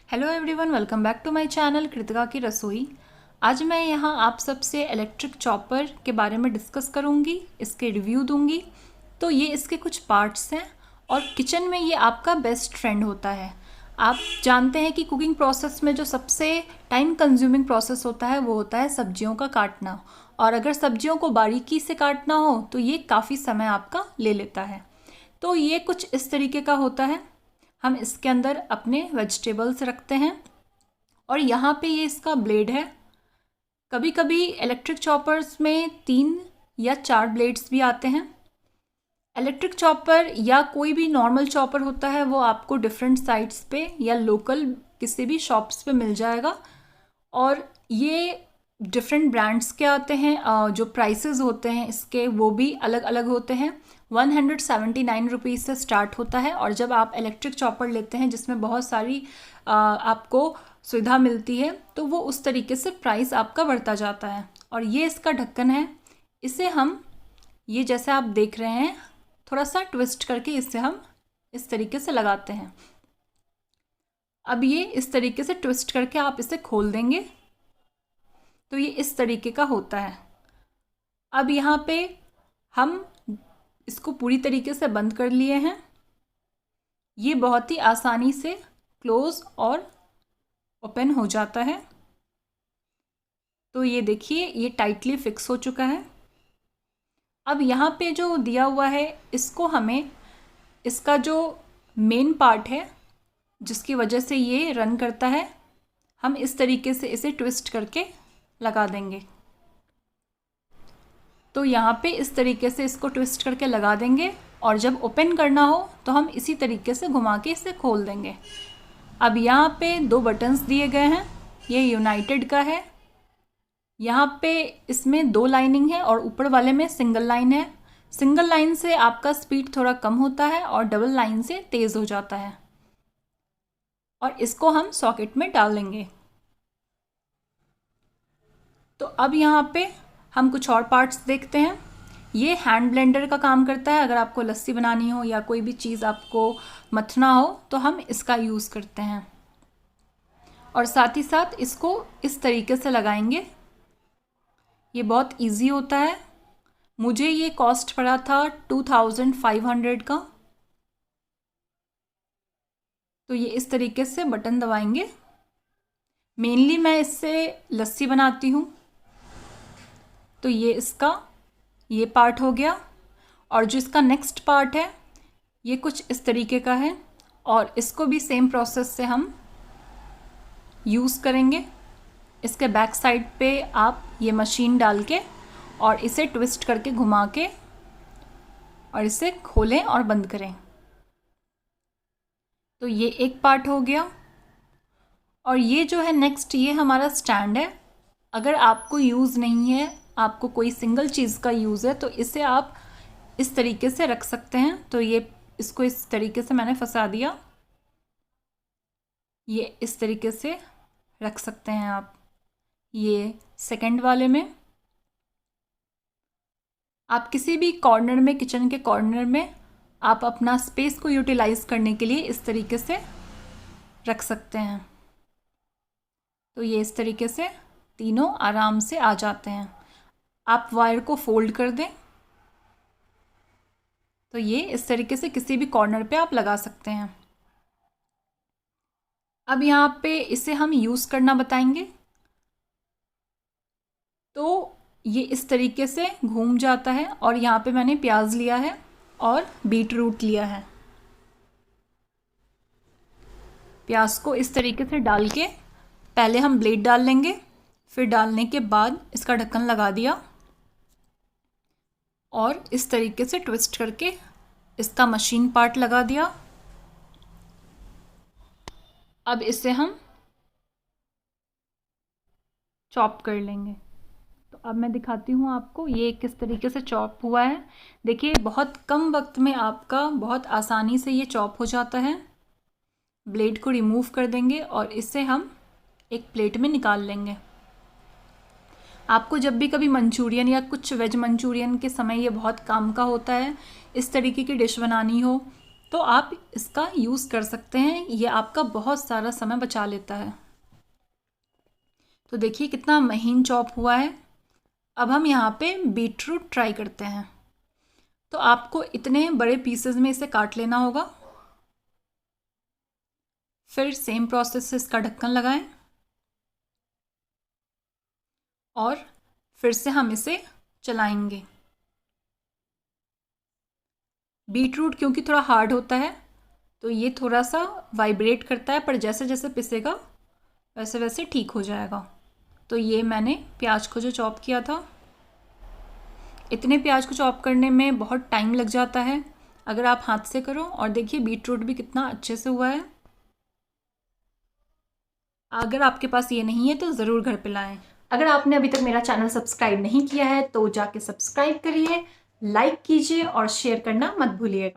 Hello everyone, welcome back to my channel Kritika की रसोई। आज मैं यहाँ आप सबसे इलेक्ट्रिक चॉपर के बारे में डिस्कस करूँगी, इसके रिव्यू दूँगी। तो ये इसके कुछ पार्ट्स हैं और किचन में ये आपका बेस्ट फ्रेंड होता है। आप जानते हैं कि कुकिंग प्रोसेस में जो सबसे टाइम कंज्यूमिंग प्रोसेस होता है वो होता है सब्जियों का काटना, और अगर सब्जियों को बारीकी से काटना हो तो ये काफ़ी समय आपका ले लेता है। तो ये कुछ इस तरीके का होता है। हम इसके अंदर अपने वेजिटेबल्स रखते हैं और यहाँ पे ये इसका ब्लेड है। कभी कभी इलेक्ट्रिक चॉपर्स में 3 या 4 ब्लेड्स भी आते हैं। इलेक्ट्रिक चॉपर या कोई भी नॉर्मल चॉपर होता है वो आपको डिफरेंट साइट्स पे या लोकल किसी भी शॉप्स पे मिल जाएगा, और ये डिफरेंट ब्रांड्स के आते हैं। जो प्राइसेस होते हैं इसके वो भी अलग अलग होते हैं। 179 रुपीज़ से स्टार्ट होता है, और जब आप इलेक्ट्रिक चॉपर लेते हैं जिसमें बहुत सारी आपको सुविधा मिलती है तो वो उस तरीके से प्राइस आपका बढ़ता जाता है। और ये इसका ढक्कन है, इसे हम ये जैसे आप देख रहे हैं थोड़ा सा ट्विस्ट करके इसे हम इस तरीके से लगाते हैं। अब ये इस तरीके से ट्विस्ट करके आप इसे खोल देंगे तो ये इस तरीके का होता है। अब यहाँ पे हम इसको पूरी तरीके से बंद कर लिए हैं। ये बहुत ही आसानी से क्लोज और ओपन हो जाता है। तो ये देखिए ये टाइटली फिक्स हो चुका है। अब यहाँ पे जो दिया हुआ है इसको हमें इसका जो मेन पार्ट है जिसकी वजह से ये रन करता है, हम इस तरीके से इसे ट्विस्ट करके लगा देंगे। तो यहाँ पे इस तरीके से इसको ट्विस्ट करके लगा देंगे, और जब ओपन करना हो तो हम इसी तरीके से घुमा के इसे खोल देंगे। अब यहाँ पे 2 बटन्स दिए गए हैं, ये यूनाइटेड का है। यहाँ पे इसमें 2 लाइनिंग है और ऊपर वाले में सिंगल लाइन है। सिंगल लाइन से आपका स्पीड थोड़ा कम होता है और डबल लाइन से तेज़ हो जाता है। और इसको हम सॉकेट में डाल लेंगे। तो अब यहाँ पे हम कुछ और पार्ट्स देखते हैं। ये हैंड ब्लेंडर का काम करता है। अगर आपको लस्सी बनानी हो या कोई भी चीज़ आपको मथना हो तो हम इसका यूज़ करते हैं, और साथ ही साथ इसको इस तरीके से लगाएंगे। ये बहुत इजी होता है। मुझे ये कॉस्ट पड़ा था 2500 का। तो ये इस तरीके से बटन दबाएंगे। मेनली मैं इससे लस्सी बनाती हूँ, तो ये इसका ये पार्ट हो गया। और जो इसका नेक्स्ट पार्ट है ये कुछ इस तरीके का है, और इसको भी सेम प्रोसेस से हम यूज़ करेंगे। इसके बैक साइड पे आप ये मशीन डाल के और इसे ट्विस्ट करके घुमा के और इसे खोलें और बंद करें। तो ये एक पार्ट हो गया। और ये जो है नेक्स्ट, ये हमारा स्टैंड है। अगर आपको यूज़ नहीं है, आपको कोई सिंगल चीज़ का यूज़ है, तो इसे आप इस तरीके से रख सकते हैं। तो ये इसको इस तरीके से मैंने फंसा दिया। ये इस तरीके से रख सकते हैं आप। ये सेकंड वाले में आप किसी भी कॉर्नर में, किचन के कॉर्नर में आप अपना स्पेस को यूटिलाइज़ करने के लिए इस तरीके से रख सकते हैं। तो ये इस तरीके से तीनों आराम से आ जाते हैं। आप वायर को फोल्ड कर दें तो ये इस तरीके से किसी भी कॉर्नर पे आप लगा सकते हैं। अब यहाँ पे इसे हम यूज़ करना बताएंगे। तो ये इस तरीके से घूम जाता है, और यहाँ पे मैंने प्याज लिया है और बीट रूट लिया है। प्याज को इस तरीके से डाल के पहले हम ब्लेड डाल लेंगे, फिर डालने के बाद इसका ढक्कन लगा दिया और इस तरीके से ट्विस्ट करके इसका मशीन पार्ट लगा दिया। अब इसे हम चॉप कर लेंगे। तो अब मैं दिखाती हूँ आपको ये किस तरीके से चॉप हुआ है। देखिए बहुत कम वक्त में आपका बहुत आसानी से ये चॉप हो जाता है। ब्लेड को रिमूव कर देंगे और इसे हम एक प्लेट में निकाल लेंगे। आपको जब भी कभी मंचूरियन या कुछ वेज मंचूरियन के समय ये बहुत काम का होता है, इस तरीके की डिश बनानी हो तो आप इसका यूज़ कर सकते हैं, ये आपका बहुत सारा समय बचा लेता है। तो देखिए कितना महीन चॉप हुआ है। अब हम यहाँ पे बीट रूट ट्राई करते हैं। तो आपको इतने बड़े पीसेस में इसे काट लेना होगा। फिर सेम प्रोसेस से इसका ढक्कन लगाएं और फिर से हम इसे चलाएंगे। बीट रूट क्योंकि थोड़ा हार्ड होता है तो ये थोड़ा सा वाइब्रेट करता है, पर जैसे जैसे पिसेगा वैसे वैसे ठीक हो जाएगा। तो ये मैंने प्याज को जो चॉप किया था, इतने प्याज को चॉप करने में बहुत टाइम लग जाता है अगर आप हाथ से करो। और देखिए बीट रूट भी कितना अच्छे से हुआ है। अगर आपके पास ये नहीं है तो ज़रूर घर पे लाएं। अगर आपने अभी तक मेरा चैनल सब्सक्राइब नहीं किया है तो जाके सब्सक्राइब करिए, लाइक कीजिए और शेयर करना मत भूलिएगा।